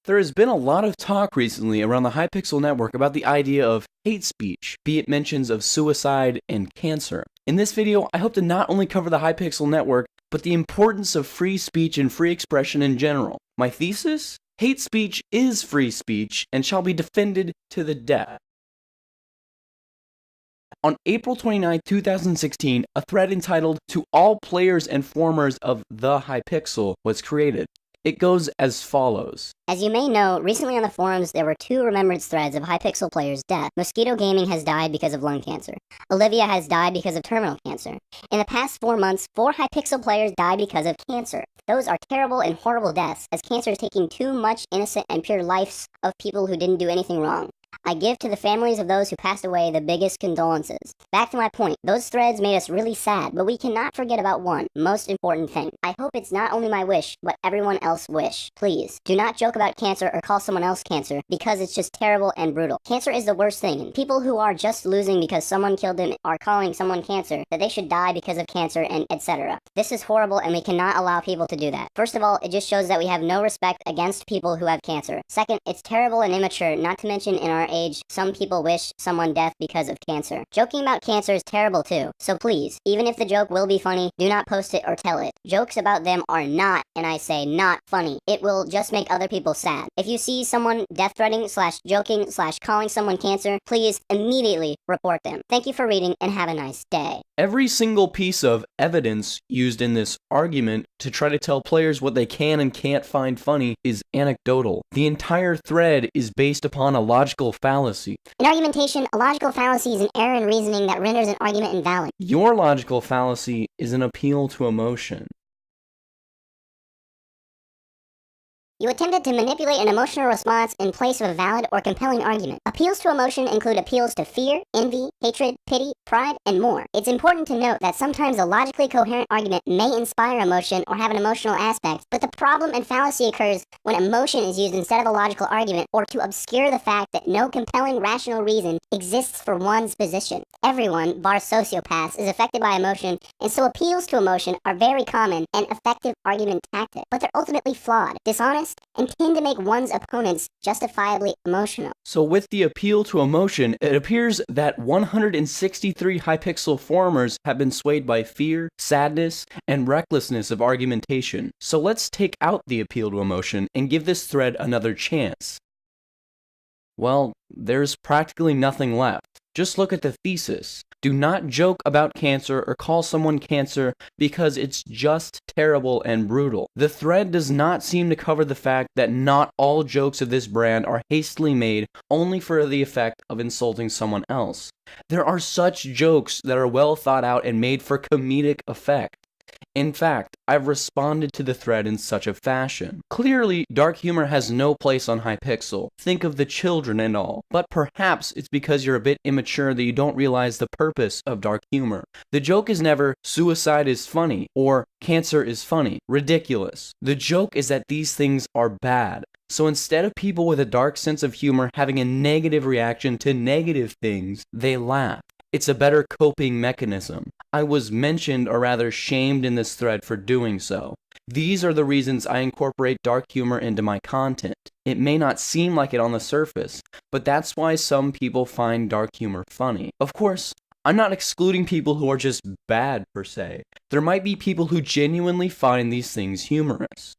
There has been a lot of talk recently around the Hypixel network about the idea of hate speech, be it mentions of suicide and cancer. In this video, I hope to not only cover the Hypixel network, but the importance of free speech and free expression in general. My thesis? Hate speech is free speech and shall be defended to the death. On April 29, 2016, a thread entitled "To All Players and Formers of the Hypixel" was created. It goes as follows. As you may know, recently on the forums there were two remembrance threads of Hypixel players' death. Mosquito Gaming has died because of lung cancer. Olivia has died because of terminal cancer. In the past 4 months, 4 Hypixel players died because of cancer. Those are terrible and horrible deaths, as cancer is taking too much innocent and pure lives of people who didn't do anything wrong. I give to the families of those who passed away the biggest condolences. Back to my point, those threads made us really sad, but we cannot forget about one most important thing. I hope it's not only my wish, but everyone else's wish. Please, do not joke about cancer or call someone else cancer, because it's just terrible and brutal. Cancer is the worst thing, and people who are just losing because someone killed them are calling someone cancer, that they should die because of cancer, and etc. This is horrible, and we cannot allow people to do that. First of all, it just shows that we have no respect against people who have cancer. Second, it's terrible and immature, not to mention in our age, some people wish someone death because of cancer. Joking about cancer is terrible too, so please, even if the joke will be funny, do not post it or tell it. Jokes about them are not, and I say not, funny. It will just make other people sad. If you see someone death threatening / joking / calling someone cancer, please immediately report them. Thank you for reading and have a nice day. Every single piece of evidence used in this argument to try to tell players what they can and can't find funny is anecdotal. The entire thread is based upon a logical fallacy. In argumentation, a logical fallacy is an error in reasoning that renders an argument invalid. Your logical fallacy is an appeal to emotion. You attempted to manipulate an emotional response in place of a valid or compelling argument. Appeals to emotion include appeals to fear, envy, hatred, pity, pride, and more. It's important to note that sometimes a logically coherent argument may inspire emotion or have an emotional aspect, but the problem and fallacy occurs when emotion is used instead of a logical argument or to obscure the fact that no compelling rational reason exists for one's position. Everyone, bar sociopaths, is affected by emotion, and so appeals to emotion are very common and effective argument tactics, but they're ultimately flawed, dishonest, and tend to make one's opponents justifiably emotional. So with the appeal to emotion, it appears that 163 Hypixel formers have been swayed by fear, sadness, and recklessness of argumentation. So let's take out the appeal to emotion and give this thread another chance. Well, there's practically nothing left. Just look at the thesis. Do not joke about cancer or call someone cancer because it's just terrible and brutal. The thread does not seem to cover the fact that not all jokes of this brand are hastily made only for the effect of insulting someone else. There are such jokes that are well thought out and made for comedic effect. In fact, I've responded to the thread in such a fashion. Clearly, dark humor has no place on Hypixel. Think of the children and all. But perhaps it's because you're a bit immature that you don't realize the purpose of dark humor. The joke is never, suicide is funny, or cancer is funny. Ridiculous. The joke is that these things are bad. So instead of people with a dark sense of humor having a negative reaction to negative things, they laugh. It's a better coping mechanism. I was mentioned, or rather shamed in this thread for doing so. These are the reasons I incorporate dark humor into my content. It may not seem like it on the surface, but that's why some people find dark humor funny. Of course, I'm not excluding people who are just bad per se. There might be people who genuinely find these things humorous.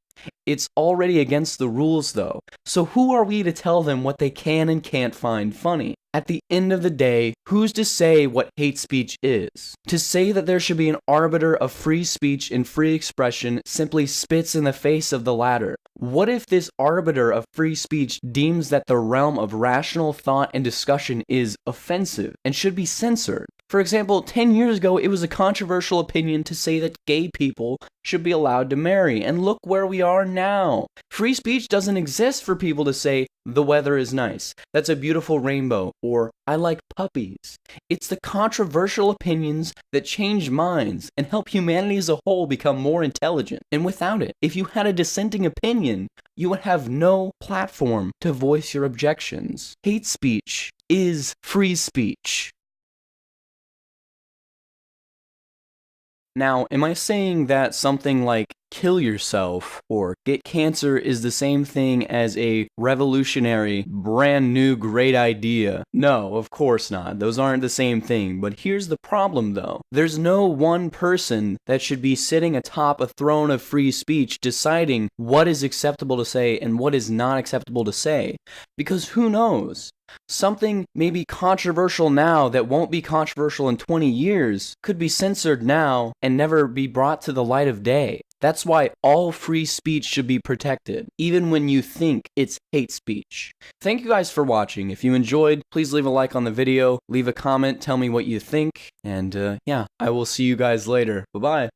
It's already against the rules though, so who are we to tell them what they can and can't find funny? At the end of the day, who's to say what hate speech is? To say that there should be an arbiter of free speech and free expression simply spits in the face of the latter. What if this arbiter of free speech deems that the realm of rational thought and discussion is offensive and should be censored? For example, 10 years ago, it was a controversial opinion to say that gay people should be allowed to marry, and look where we are now. Free speech doesn't exist for people to say, the weather is nice, that's a beautiful rainbow, or I like puppies. It's the controversial opinions that change minds and help humanity as a whole become more intelligent. And without it, if you had a dissenting opinion, you would have no platform to voice your objections. Hate speech is free speech. Now, am I saying that something like kill yourself or get cancer is the same thing as a revolutionary, brand new, great idea. No, of course not. Those aren't the same thing. But here's the problem, though. There's no one person that should be sitting atop a throne of free speech deciding what is acceptable to say and what is not acceptable to say. Because who knows? Something may be controversial now that won't be controversial in 20 years could be censored now and never be brought to the light of day. That's why all free speech should be protected, even when you think it's hate speech. Thank you guys for watching. If you enjoyed, please leave a like on the video, leave a comment, tell me what you think, and yeah, I will see you guys later. Bye-bye.